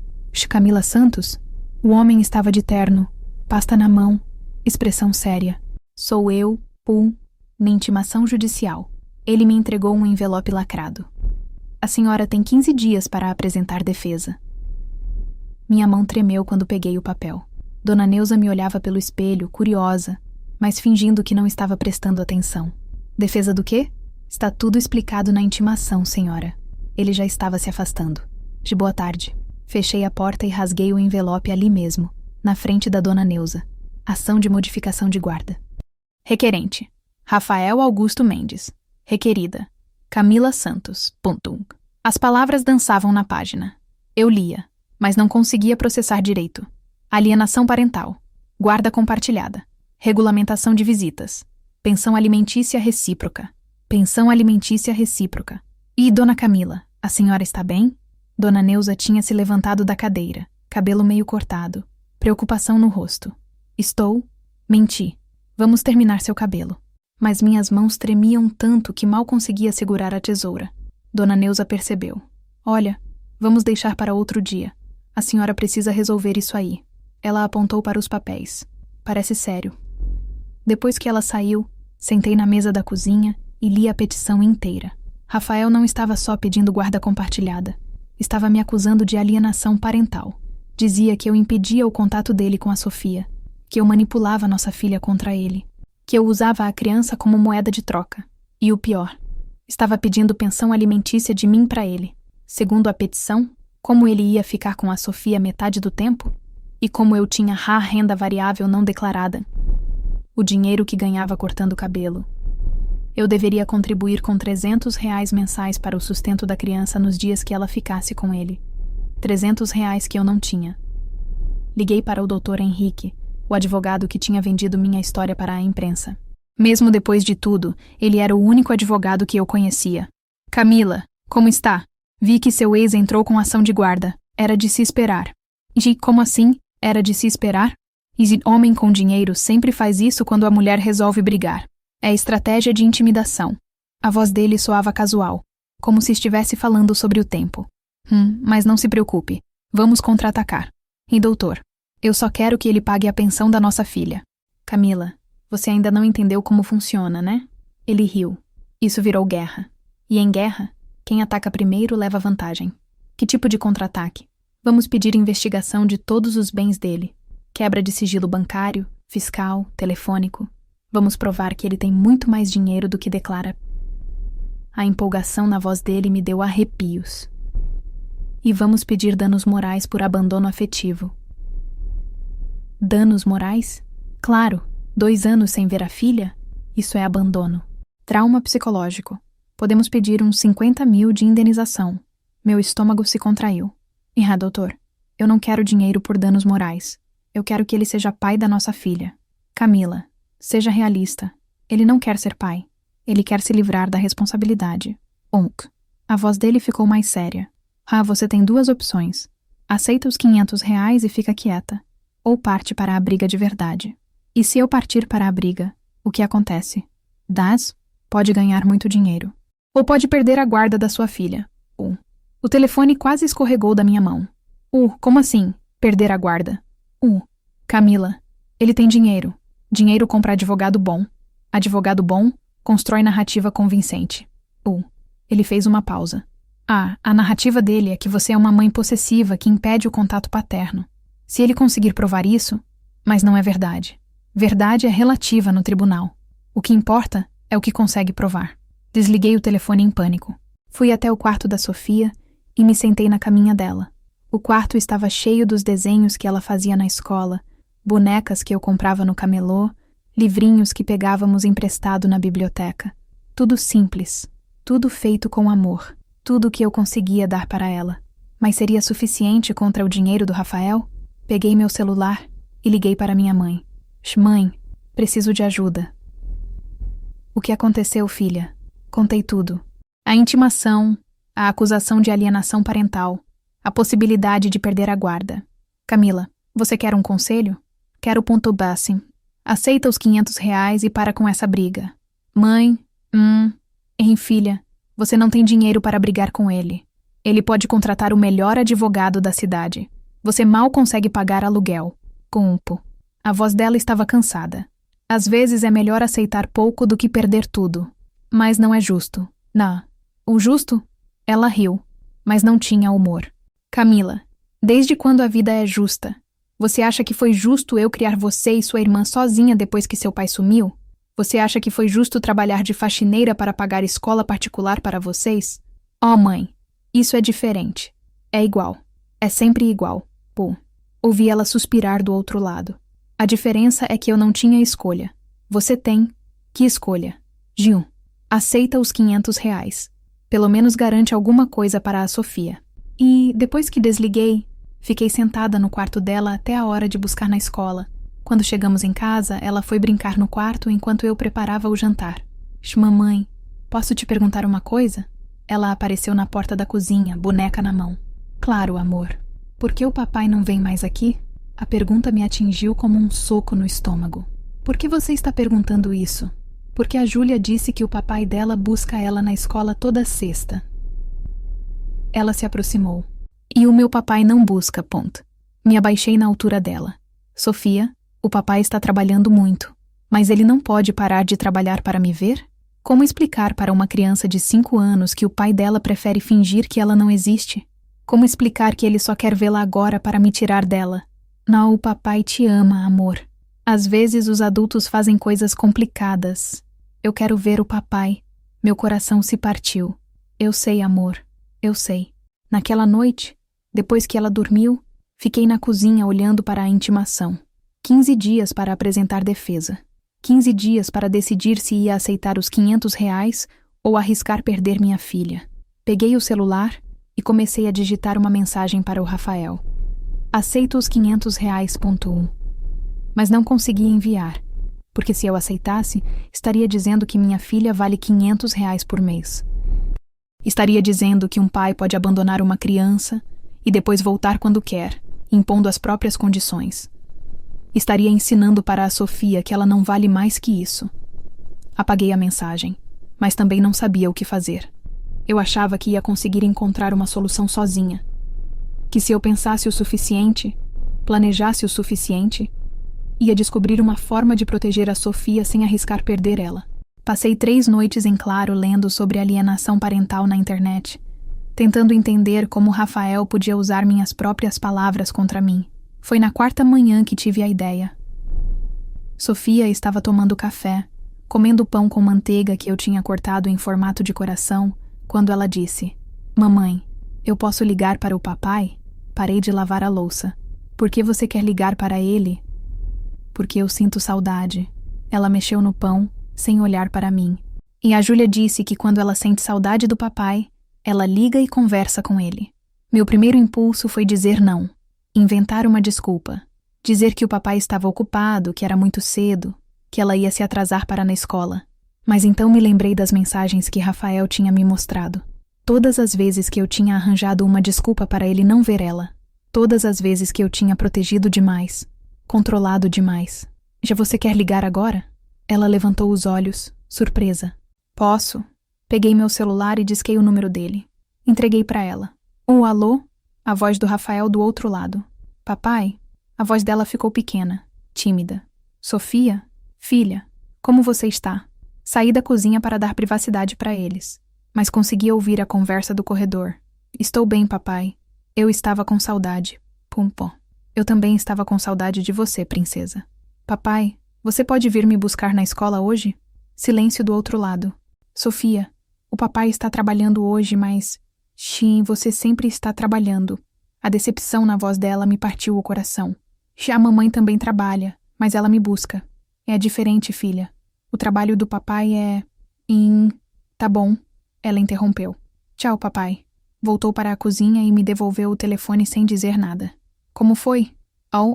Camila Santos? O homem estava de terno, pasta na mão, expressão séria. Sou eu, na intimação judicial. Ele me entregou um envelope lacrado. A senhora tem 15 dias para apresentar defesa. Minha mão tremeu quando peguei o papel. Dona Neuza me olhava pelo espelho, curiosa, mas fingindo que não estava prestando atenção. Defesa do quê? Está tudo explicado na intimação, senhora. Ele já estava se afastando. De boa tarde. Fechei a porta e rasguei o envelope ali mesmo, na frente da dona Neuza. Ação de modificação de guarda. Requerente: Rafael Augusto Mendes. Requerida: Camila Santos. As palavras dançavam na página. Eu lia, mas não conseguia processar direito. Alienação parental. Guarda compartilhada. Regulamentação de visitas. Pensão alimentícia recíproca. Pensão alimentícia recíproca. E dona Camila, a senhora está bem? Dona Neuza tinha se levantado da cadeira, cabelo meio cortado, preocupação no rosto. Estou? Menti. Vamos terminar seu cabelo. Mas minhas mãos tremiam tanto que mal conseguia segurar a tesoura. Dona Neuza percebeu. Olha, vamos deixar para outro dia. A senhora precisa resolver isso aí. Ela apontou para os papéis. Parece sério. Depois que ela saiu, sentei na mesa da cozinha e li a petição inteira. Rafael não estava só pedindo guarda compartilhada. Estava me acusando de alienação parental. Dizia que eu impedia o contato dele com a Sofia, que eu manipulava nossa filha contra ele, que eu usava a criança como moeda de troca. E o pior, estava pedindo pensão alimentícia de mim para ele. Segundo a petição, como ele ia ficar com a Sofia metade do tempo? E como eu tinha renda variável não declarada. O dinheiro que ganhava cortando o cabelo. Eu deveria contribuir com R$ 300 mensais para o sustento da criança nos dias que ela ficasse com ele. R$ 300 que eu não tinha. Liguei para o Dr. Henrique, o advogado que tinha vendido minha história para a imprensa. Mesmo depois de tudo, ele era o único advogado que eu conhecia. Camila, como está? Vi que seu ex entrou com ação de guarda. Era de se esperar. E como assim? Era de se esperar? E homem com dinheiro sempre faz isso quando a mulher resolve brigar. É estratégia de intimidação. A voz dele soava casual, como se estivesse falando sobre o tempo. Mas não se preocupe. Vamos contra-atacar. E doutor, eu só quero que ele pague a pensão da nossa filha. Camila, você ainda não entendeu como funciona, né? Ele riu. Isso virou guerra. E em guerra, quem ataca primeiro leva vantagem. Que tipo de contra-ataque? Vamos pedir investigação de todos os bens dele. Quebra de sigilo bancário, fiscal, telefônico. Vamos provar que ele tem muito mais dinheiro do que declara. A empolgação na voz dele me deu arrepios. E vamos pedir danos morais por abandono afetivo. Danos morais? Claro, 2 anos sem ver a filha? Isso é abandono. Trauma psicológico. Podemos pedir uns 50 mil de indenização. Meu estômago se contraiu. Doutor, eu não quero dinheiro por danos morais. Eu quero que ele seja pai da nossa filha. Camila, seja realista. Ele não quer ser pai. Ele quer se livrar da responsabilidade. A voz dele ficou mais séria. Você tem 2 opções. Aceita os R$ 500 e fica quieta. Ou parte para a briga de verdade. E se eu partir para a briga, o que acontece? Das pode ganhar muito dinheiro. Ou pode perder a guarda da sua filha. O telefone quase escorregou da minha mão. Como assim? Perder a guarda? Camila, ele tem dinheiro. Dinheiro compra advogado bom. Advogado bom constrói narrativa convincente. Ele fez uma pausa. A narrativa dele é que você é uma mãe possessiva que impede o contato paterno. Se ele conseguir provar isso, mas não é verdade. Verdade é relativa no tribunal. O que importa é o que consegue provar. Desliguei o telefone em pânico. Fui até o quarto da Sofia e me sentei na caminha dela. O quarto estava cheio dos desenhos que ela fazia na escola, bonecas que eu comprava no camelô, livrinhos que pegávamos emprestado na biblioteca. Tudo simples, tudo feito com amor, tudo o que eu conseguia dar para ela. Mas seria suficiente contra o dinheiro do Rafael? Peguei meu celular e liguei para minha mãe. Mãe, preciso de ajuda. O que aconteceu, filha? Contei tudo. A intimação, a acusação de alienação parental, a possibilidade de perder a guarda. Camila, você quer um conselho? Quero ponto base. Aceita os R$ 500 e para com essa briga. Mãe, filha, você não tem dinheiro para brigar com ele. Ele pode contratar o melhor advogado da cidade. Você mal consegue pagar aluguel. A voz dela estava cansada. Às vezes é melhor aceitar pouco do que perder tudo. Mas não é justo. O justo? Ela riu, mas não tinha humor. Camila, desde quando a vida é justa? Você acha que foi justo eu criar você e sua irmã sozinha depois que seu pai sumiu? Você acha que foi justo trabalhar de faxineira para pagar escola particular para vocês? Mãe, isso é diferente. É igual. É sempre igual. Ouvi ela suspirar do outro lado. A diferença é que eu não tinha escolha. Você tem. Que escolha? Gil, aceita os R$ 500. Pelo menos garante alguma coisa para a Sofia. E, depois que desliguei, fiquei sentada no quarto dela até a hora de buscar na escola. Quando chegamos em casa, ela foi brincar no quarto enquanto eu preparava o jantar. Mamãe, posso te perguntar uma coisa? Ela apareceu na porta da cozinha, boneca na mão. Claro, amor. Por que o papai não vem mais aqui? A pergunta me atingiu como um soco no estômago. Por que você está perguntando isso? Porque a Júlia disse que o papai dela busca ela na escola toda sexta. Ela se aproximou. E o meu papai não busca, ponto. Me abaixei na altura dela. Sofia, o papai está trabalhando muito. Mas ele não pode parar de trabalhar para me ver? Como explicar para uma criança de 5 anos que o pai dela prefere fingir que ela não existe? Como explicar que ele só quer vê-la agora para me tirar dela? Não, o papai te ama, amor. Às vezes os adultos fazem coisas complicadas. Eu quero ver o papai. Meu coração se partiu. Eu sei, amor. Eu sei. Naquela noite, depois que ela dormiu, fiquei na cozinha olhando para a intimação. 15 dias para apresentar defesa. 15 dias para decidir se ia aceitar os R$ 500 ou arriscar perder minha filha. Peguei o celular e comecei a digitar uma mensagem para o Rafael. Aceito os R$ 500. Mas não consegui enviar, porque se eu aceitasse, estaria dizendo que minha filha vale R$ 500 por mês. Estaria dizendo que um pai pode abandonar uma criança e depois voltar quando quer, impondo as próprias condições. Estaria ensinando para a Sofia que ela não vale mais que isso. Apaguei a mensagem, mas também não sabia o que fazer. Eu achava que ia conseguir encontrar uma solução sozinha. Que se eu pensasse o suficiente, planejasse o suficiente, ia descobrir uma forma de proteger a Sofia sem arriscar perder ela. Passei 3 noites em claro lendo sobre alienação parental na internet, tentando entender como Rafael podia usar minhas próprias palavras contra mim. Foi na 4ª manhã que tive a ideia. Sofia estava tomando café, comendo pão com manteiga que eu tinha cortado em formato de coração, quando ela disse: Mamãe, eu posso ligar para o papai? Parei de lavar a louça. Por que você quer ligar para ele? porque eu sinto saudade. Ela mexeu no pão, sem olhar para mim. E a Júlia disse que quando ela sente saudade do papai, ela liga e conversa com ele. Meu primeiro impulso foi dizer não. Inventar uma desculpa. Dizer que o papai estava ocupado, que era muito cedo, que ela ia se atrasar para na escola. Mas então me lembrei das mensagens que Rafael tinha me mostrado. Todas as vezes que eu tinha arranjado uma desculpa para ele não ver ela. Todas as vezes que eu tinha protegido demais. Controlado demais. Já você quer ligar agora? Ela levantou os olhos, surpresa. Posso? Peguei meu celular e disquei o número dele. Entreguei para ela. Alô? A voz do Rafael do outro lado. Papai? A voz dela ficou pequena, tímida. Sofia? Filha, como você está? Saí da cozinha para dar privacidade para eles, mas consegui ouvir a conversa do corredor. Estou bem, papai. Eu estava com saudade. Pum-pum. Eu também estava com saudade de você, princesa. Papai, você pode vir me buscar na escola hoje? Silêncio do outro lado. Sofia, o papai está trabalhando hoje, mas... Sim, você sempre está trabalhando. A decepção na voz dela me partiu o coração. A mamãe também trabalha, mas ela me busca. É diferente, filha. O trabalho do papai é... Tá bom. Ela interrompeu. Tchau, papai. Voltou para a cozinha e me devolveu o telefone sem dizer nada. Como foi?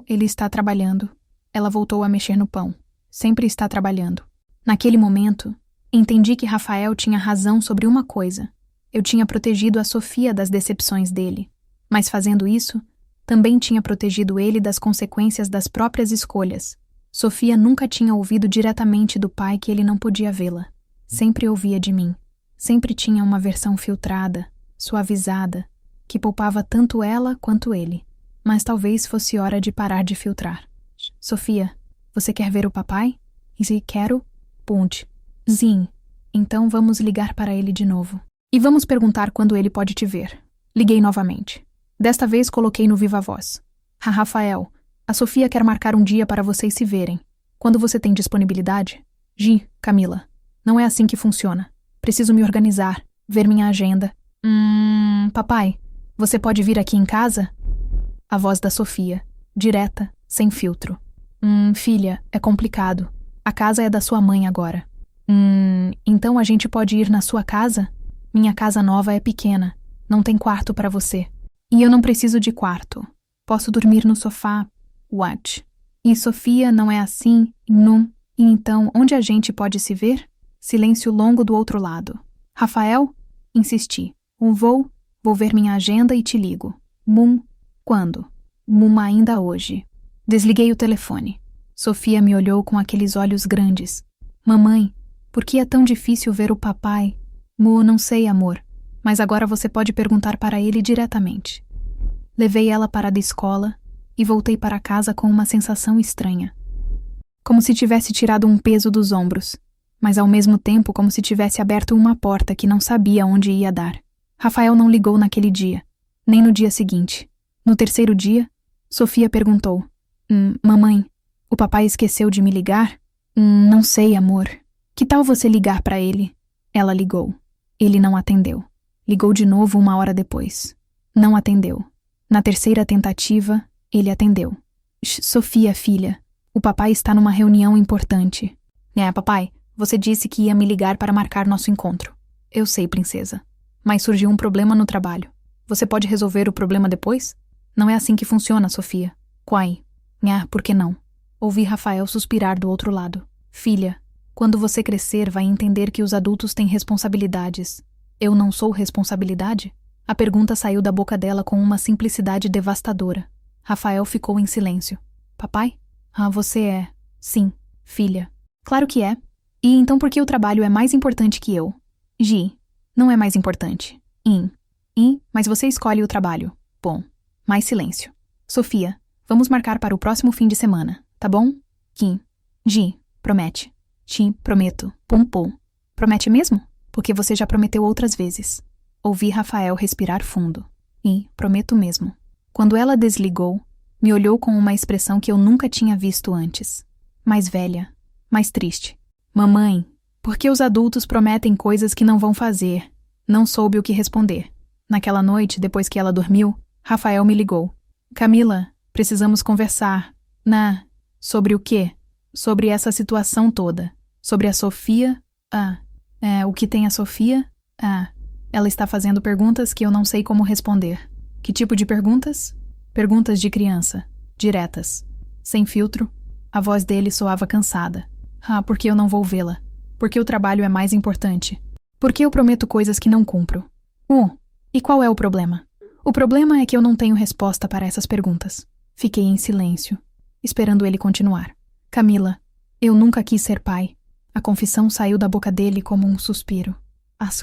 Ele está trabalhando. Ela voltou a mexer no pão. Sempre está trabalhando. Naquele momento, entendi que Rafael tinha razão sobre uma coisa. Eu tinha protegido a Sofia das decepções dele. Mas fazendo isso, também tinha protegido ele das consequências das próprias escolhas. Sofia nunca tinha ouvido diretamente do pai que ele não podia vê-la. Sempre ouvia de mim. Sempre tinha uma versão filtrada, suavizada, que poupava tanto ela quanto ele. Mas talvez fosse hora de parar de filtrar. Sofia, você quer ver o papai? E quero? Ponte. Zim. Então vamos ligar para ele de novo. E vamos perguntar quando ele pode te ver. Liguei novamente. Desta vez coloquei no viva voz. Rafael, a Sofia quer marcar um dia para vocês se verem. Quando você tem disponibilidade? Camila. Não é assim que funciona. Preciso me organizar, ver minha agenda. Papai, você pode vir aqui em casa? A voz da Sofia, direta, sem filtro. Filha, é complicado. A casa é da sua mãe agora. Então a gente pode ir na sua casa? Minha casa nova é pequena. Não tem quarto para você. E eu não preciso de quarto. Posso dormir no sofá. What? E Sofia não é assim? Não. E então, onde a gente pode se ver? Silêncio longo do outro lado. Rafael? Insisti. Vou ver minha agenda e te ligo. Quando? Ainda hoje. Desliguei o telefone. Sofia me olhou com aqueles olhos grandes. Mamãe, por que é tão difícil ver o papai? Não sei, amor, mas agora você pode perguntar para ele diretamente. Levei ela para a escola e voltei para casa com uma sensação estranha. Como se tivesse tirado um peso dos ombros, mas ao mesmo tempo como se tivesse aberto uma porta que não sabia onde ia dar. Rafael não ligou naquele dia, nem no dia seguinte. No terceiro dia, Sofia perguntou. Mamãe, o papai esqueceu de me ligar? Não sei, amor. Que tal você ligar para ele? Ela ligou. Ele não atendeu. Ligou de novo 1 hora depois. Não atendeu. Na terceira tentativa, ele atendeu. Sofia, filha, o papai está numa reunião importante. Papai, você disse que ia me ligar para marcar nosso encontro. Eu sei, princesa. Mas surgiu um problema no trabalho. Você pode resolver o problema depois? Não é assim que funciona, Sofia. Quai. Por que não? Ouvi Rafael suspirar do outro lado. Filha, quando você crescer vai entender que os adultos têm responsabilidades. Eu não sou responsabilidade? A pergunta saiu da boca dela com uma simplicidade devastadora. Rafael ficou em silêncio. Papai? Você é... Sim, filha. Claro que é. E então por que o trabalho é mais importante que eu? Não é mais importante. Mas você escolhe o trabalho. Bom, mais silêncio. Sofia, vamos marcar para o próximo fim de semana, tá bom? Promete. Prometo. Promete mesmo? Porque você já prometeu outras vezes. Ouvi Rafael respirar fundo. Prometo mesmo. Quando ela desligou, me olhou com uma expressão que eu nunca tinha visto antes. Mais velha, mais triste. Mamãe, por que os adultos prometem coisas que não vão fazer? Não soube o que responder. Naquela noite, depois que ela dormiu, Rafael me ligou. Camila, precisamos conversar. Sobre o quê? Sobre essa situação toda. Sobre a Sofia? O que tem a Sofia? Ela está fazendo perguntas que eu não sei como responder. Que tipo de perguntas? Perguntas de criança. Diretas. Sem filtro. A voz dele soava cansada. Porque eu não vou vê-la. Porque o trabalho é mais importante. Porque eu prometo coisas que não cumpro. E qual é o problema? O problema é que eu não tenho resposta para essas perguntas. Fiquei em silêncio, esperando ele continuar. Camila, eu nunca quis ser pai. A confissão saiu da boca dele como um suspiro.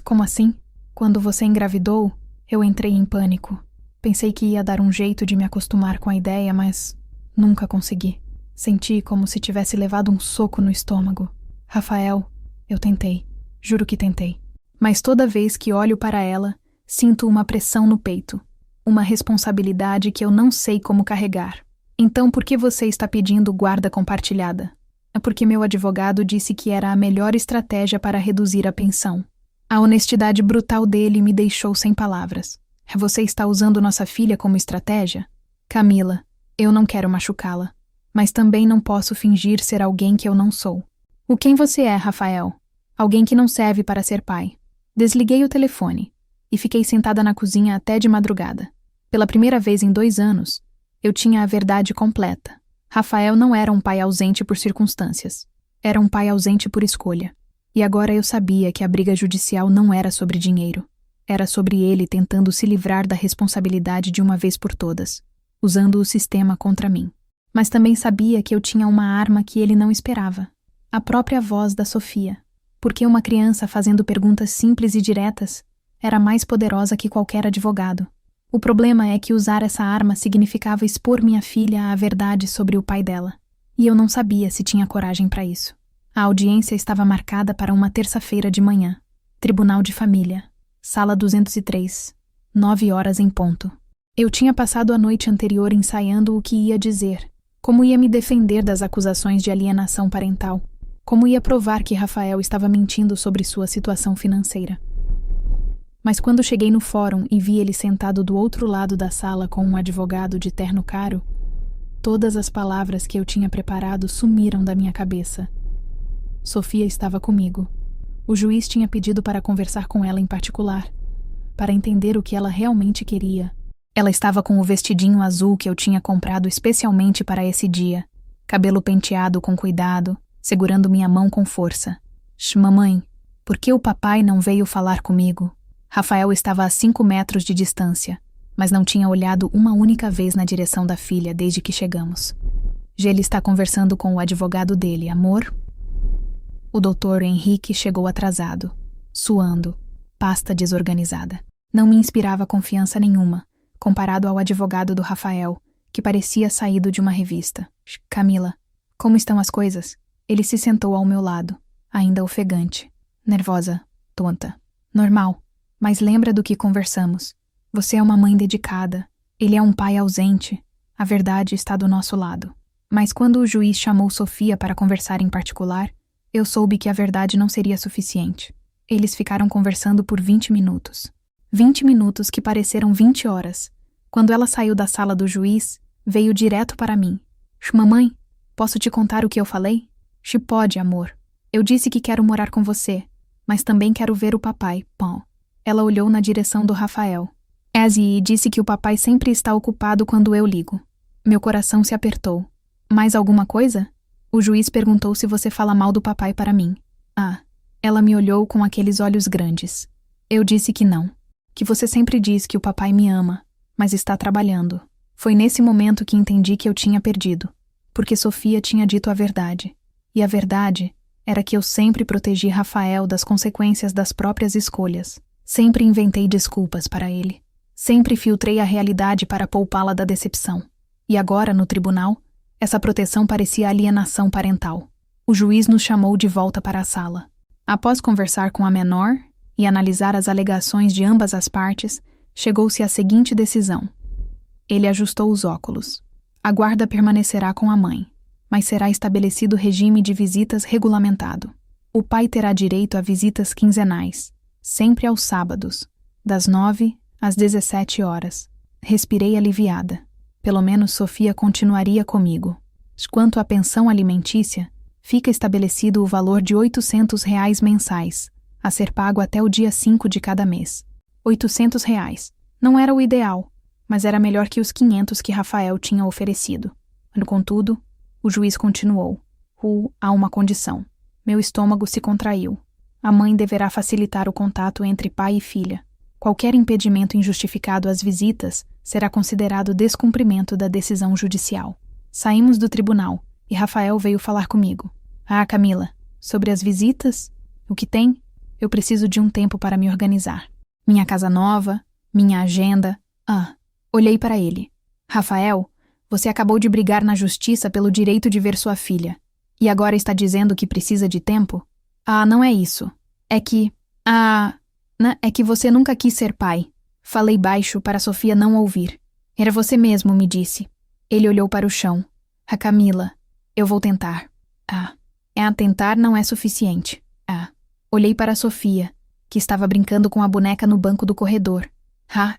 Como assim? Quando você engravidou, eu entrei em pânico. Pensei que ia dar um jeito de me acostumar com a ideia, mas nunca consegui. Senti como se tivesse levado um soco no estômago. Rafael, eu tentei. Juro que tentei. Mas toda vez que olho para ela, sinto uma pressão no peito. Uma responsabilidade que eu não sei como carregar. Então por que você está pedindo guarda compartilhada? É porque meu advogado disse que era a melhor estratégia para reduzir a pensão. A honestidade brutal dele me deixou sem palavras. Você está usando nossa filha como estratégia? Camila, eu não quero machucá-la. Mas também não posso fingir ser alguém que eu não sou. O quem você é, Rafael? Alguém que não serve para ser pai. Desliguei o telefone e fiquei sentada na cozinha até de madrugada. Pela primeira vez em 2 anos, eu tinha a verdade completa. Rafael não era um pai ausente por circunstâncias. Era um pai ausente por escolha. E agora eu sabia que a briga judicial não era sobre dinheiro. Era sobre ele tentando se livrar da responsabilidade de uma vez por todas, usando o sistema contra mim. Mas também sabia que eu tinha uma arma que ele não esperava. A própria voz da Sofia. Porque uma criança fazendo perguntas simples e diretas era mais poderosa que qualquer advogado. O problema é que usar essa arma significava expor minha filha à verdade sobre o pai dela. E eu não sabia se tinha coragem para isso. A audiência estava marcada para uma terça-feira de manhã. Tribunal de Família. Sala 203. 9 horas em ponto. Eu tinha passado a noite anterior ensaiando o que ia dizer. Como ia me defender das acusações de alienação parental. Como ia provar que Rafael estava mentindo sobre sua situação financeira. Mas quando cheguei no fórum e vi ele sentado do outro lado da sala com um advogado de terno caro, todas as palavras que eu tinha preparado sumiram da minha cabeça. Sofia estava comigo. O juiz tinha pedido para conversar com ela em particular, para entender o que ela realmente queria. Ela estava com o vestidinho azul que eu tinha comprado especialmente para esse dia, cabelo penteado com cuidado, segurando minha mão com força. Mamãe, por que o papai não veio falar comigo? Rafael estava a 5 metros de distância, mas não tinha olhado uma única vez na direção da filha desde que chegamos. Ele está conversando com o advogado dele, amor? O doutor Henrique chegou atrasado, suando, pasta desorganizada. Não me inspirava confiança nenhuma, comparado ao advogado do Rafael, que parecia saído de uma revista. Camila, como estão as coisas? Ele se sentou ao meu lado, ainda ofegante, nervosa, tonta. Normal, mas lembra do que conversamos. Você é uma mãe dedicada, ele é um pai ausente. A verdade está do nosso lado. Mas quando o juiz chamou Sofia para conversar em particular, eu soube que a verdade não seria suficiente. Eles ficaram conversando por 20 minutos. 20 minutos que pareceram 20 horas. Quando ela saiu da sala do juiz, veio direto para mim. Mamãe, posso te contar o que eu falei? Pode, amor. Eu disse que quero morar com você, mas também quero ver o papai, Pão. Ela olhou na direção do Rafael. E disse que o papai sempre está ocupado quando eu ligo. Meu coração se apertou. Mais alguma coisa? O juiz perguntou se você fala mal do papai para mim. Ela me olhou com aqueles olhos grandes. Eu disse que não. Que você sempre diz que o papai me ama, mas está trabalhando. Foi nesse momento que entendi que eu tinha perdido, porque Sofia tinha dito a verdade. E a verdade era que eu sempre protegi Rafael das consequências das próprias escolhas. Sempre inventei desculpas para ele. Sempre filtrei a realidade para poupá-la da decepção. E agora, no tribunal, essa proteção parecia alienação parental. O juiz nos chamou de volta para a sala. Após conversar com a menor e analisar as alegações de ambas as partes, chegou-se à seguinte decisão. Ele ajustou os óculos. A guarda permanecerá com a mãe, mas será estabelecido regime de visitas regulamentado. O pai terá direito a visitas quinzenais, sempre aos sábados, das 9 às 17 horas. Respirei aliviada. Pelo menos Sofia continuaria comigo. Quanto à pensão alimentícia, fica estabelecido o valor de R$ 800 mensais, a ser pago até o dia 5 de cada mês. R$ 800. Não era o ideal, mas era melhor que os 500 que Rafael tinha oferecido. Contudo, o juiz continuou. Há uma condição. Meu estômago se contraiu. A mãe deverá facilitar o contato entre pai e filha. Qualquer impedimento injustificado às visitas será considerado descumprimento da decisão judicial. Saímos do tribunal e Rafael veio falar comigo. Camila, sobre as visitas? O que tem? Eu preciso de um tempo para me organizar. Minha casa nova, minha agenda. Olhei para ele. Rafael, você acabou de brigar na justiça pelo direito de ver sua filha. E agora está dizendo que precisa de tempo? Não é isso. É que você nunca quis ser pai. Falei baixo para Sofia não ouvir. Era você mesmo, me disse. Ele olhou para o chão. Camila, eu vou tentar. Tentar não é suficiente. Olhei para Sofia, que estava brincando com a boneca no banco do corredor.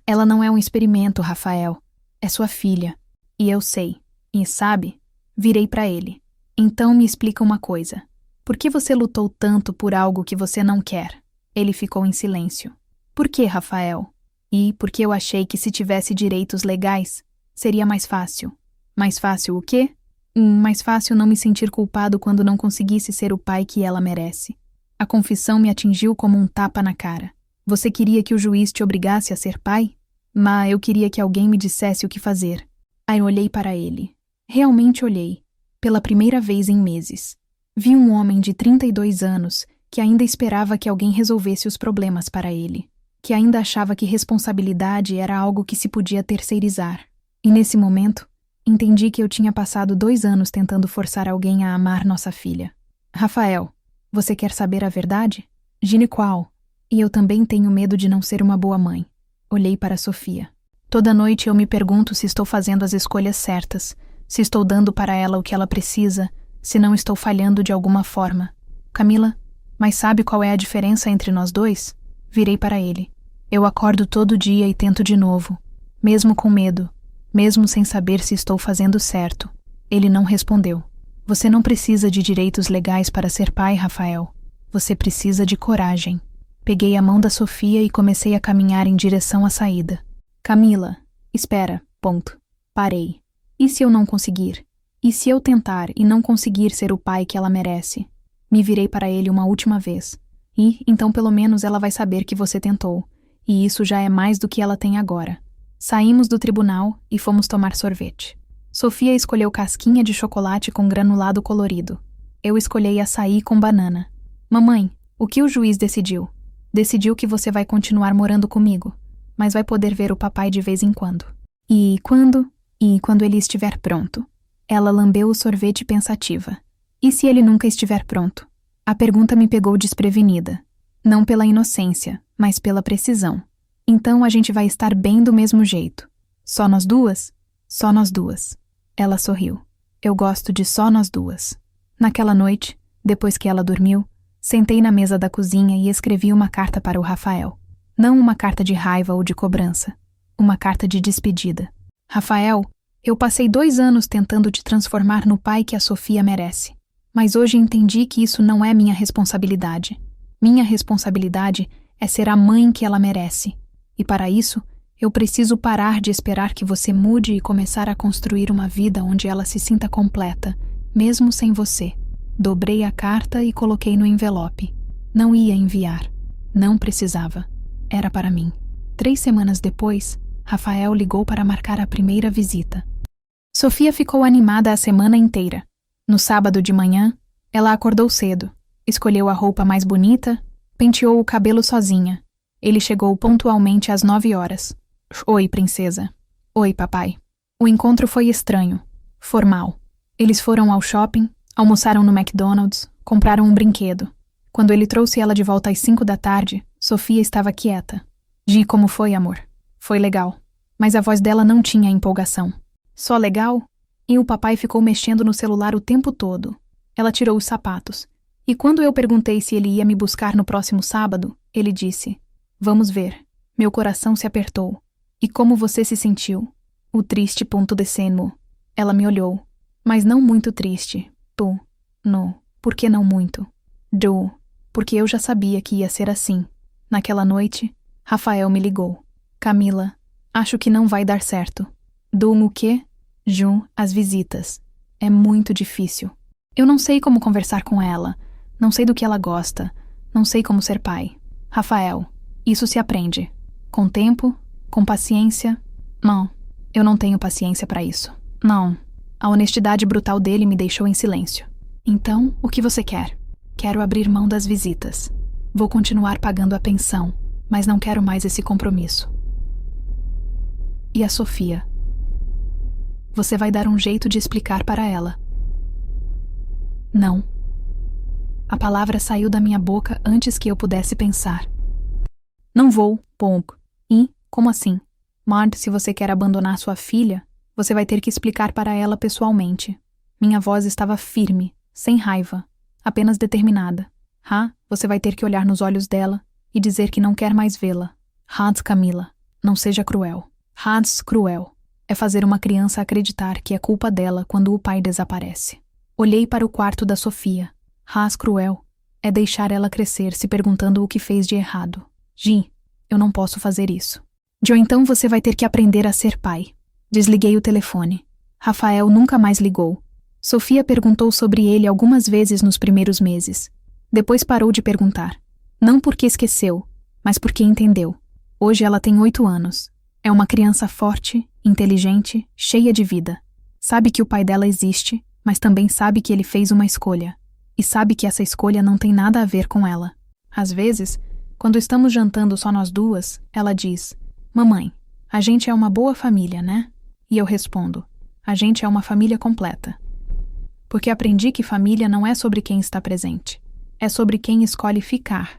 Ela não é um experimento, Rafael. É sua filha. E eu sei. E sabe? Virei para ele. Então me explica uma coisa. Por que você lutou tanto por algo que você não quer? Ele ficou em silêncio. Por que, Rafael? E porque eu achei que se tivesse direitos legais, seria mais fácil. Mais fácil o quê? Mais fácil não me sentir culpado quando não conseguisse ser o pai que ela merece. A confissão me atingiu como um tapa na cara. Você queria que o juiz te obrigasse a ser pai? Mas eu queria que alguém me dissesse o que fazer. Aí olhei para ele. Realmente olhei. Pela primeira vez em meses. Vi um homem de 32 anos que ainda esperava que alguém resolvesse os problemas para ele. Que ainda achava que responsabilidade era algo que se podia terceirizar. E nesse momento, entendi que eu tinha passado 2 anos tentando forçar alguém a amar nossa filha. Rafael, você quer saber a verdade? Gine qual? E eu também tenho medo de não ser uma boa mãe. Olhei para Sofia. Toda noite eu me pergunto se estou fazendo as escolhas certas, se estou dando para ela o que ela precisa, se não estou falhando de alguma forma. Camila, mas sabe qual é a diferença entre nós dois? Virei para ele. Eu acordo todo dia e tento de novo, mesmo com medo, mesmo sem saber se estou fazendo certo. Ele não respondeu. Você não precisa de direitos legais para ser pai, Rafael. Você precisa de coragem. Peguei a mão da Sofia e comecei a caminhar em direção à saída. Camila, espera, ponto. Parei. E se eu não conseguir? E se eu tentar e não conseguir ser o pai que ela merece? Me virei para ele uma última vez. E, então pelo menos ela vai saber que você tentou. E isso já é mais do que ela tem agora. Saímos do tribunal e fomos tomar sorvete. Sofia escolheu casquinha de chocolate com granulado colorido. Eu escolhi açaí com banana. Mamãe, o que o juiz decidiu? Decidiu que você vai continuar morando comigo, mas vai poder ver o papai de vez em quando. E quando? E quando ele estiver pronto. Ela lambeu o sorvete pensativa. E se ele nunca estiver pronto? A pergunta me pegou desprevenida. Não pela inocência, mas pela precisão. Então a gente vai estar bem do mesmo jeito. Só nós duas? Só nós duas. Ela sorriu. Eu gosto de só nós duas. Naquela noite, depois que ela dormiu, sentei na mesa da cozinha e escrevi uma carta para o Rafael. Não uma carta de raiva ou de cobrança. Uma carta de despedida. Rafael, eu passei 2 anos tentando te transformar no pai que a Sofia merece. Mas hoje entendi que isso não é minha responsabilidade. Minha responsabilidade é ser a mãe que ela merece. E para isso, eu preciso parar de esperar que você mude e começar a construir uma vida onde ela se sinta completa, mesmo sem você. Dobrei a carta e coloquei no envelope. Não ia enviar. Não precisava. Era para mim. 3 semanas depois, Rafael ligou para marcar a primeira visita. Sofia ficou animada a semana inteira. No sábado de manhã, ela acordou cedo, escolheu a roupa mais bonita, penteou o cabelo sozinha. Ele chegou pontualmente às 9 horas. Oi, princesa. Oi, papai. O encontro foi estranho, formal. Eles foram ao shopping, almoçaram no McDonald's, compraram um brinquedo. Quando ele trouxe ela de volta às 5 da tarde, Sofia estava quieta. Gi, como foi, amor? Foi legal. Mas a voz dela não tinha empolgação. Só legal? E o papai ficou mexendo no celular o tempo todo. Ela tirou os sapatos. E quando eu perguntei se ele ia me buscar no próximo sábado, ele disse: Vamos ver. Meu coração se apertou. E como você se sentiu? O triste ponto descendo. Ela me olhou. Mas não muito triste. Tu, no, por que não muito? Du, porque eu já sabia que ia ser assim. Naquela noite, Rafael me ligou. Camila, acho que não vai dar certo. Dum o quê? Jun, as visitas. É muito difícil. Eu não sei como conversar com ela. Não sei do que ela gosta. Não sei como ser pai. Rafael, isso se aprende. Com tempo, com paciência. Não, eu não tenho paciência para isso. Não. A honestidade brutal dele me deixou em silêncio. Então, o que você quer? Quero abrir mão das visitas. Vou continuar pagando a pensão, mas não quero mais esse compromisso. E a Sofia? Você vai dar um jeito de explicar para ela. Não. A palavra saiu da minha boca antes que eu pudesse pensar. Não vou, ponto. E, como assim? Mard, se você quer abandonar sua filha, você vai ter que explicar para ela pessoalmente. Minha voz estava firme, sem raiva, apenas determinada. Você vai ter que olhar nos olhos dela e dizer que não quer mais vê-la. Camila, não seja cruel. Cruel. É fazer uma criança acreditar que é culpa dela quando o pai desaparece. Olhei para o quarto da Sofia. Cruel. É deixar ela crescer se perguntando o que fez de errado. Eu não posso fazer isso. Então você vai ter que aprender a ser pai. Desliguei o telefone. Rafael nunca mais ligou. Sofia perguntou sobre ele algumas vezes nos primeiros meses. Depois parou de perguntar. Não porque esqueceu, mas porque entendeu. Hoje ela tem 8 anos. É uma criança forte, inteligente, cheia de vida. Sabe que o pai dela existe, mas também sabe que ele fez uma escolha. E sabe que essa escolha não tem nada a ver com ela. Às vezes, quando estamos jantando só nós duas, ela diz: Mamãe, a gente é uma boa família, né? E eu respondo: a gente é uma família completa. Porque aprendi que família não é sobre quem está presente. É sobre quem escolhe ficar.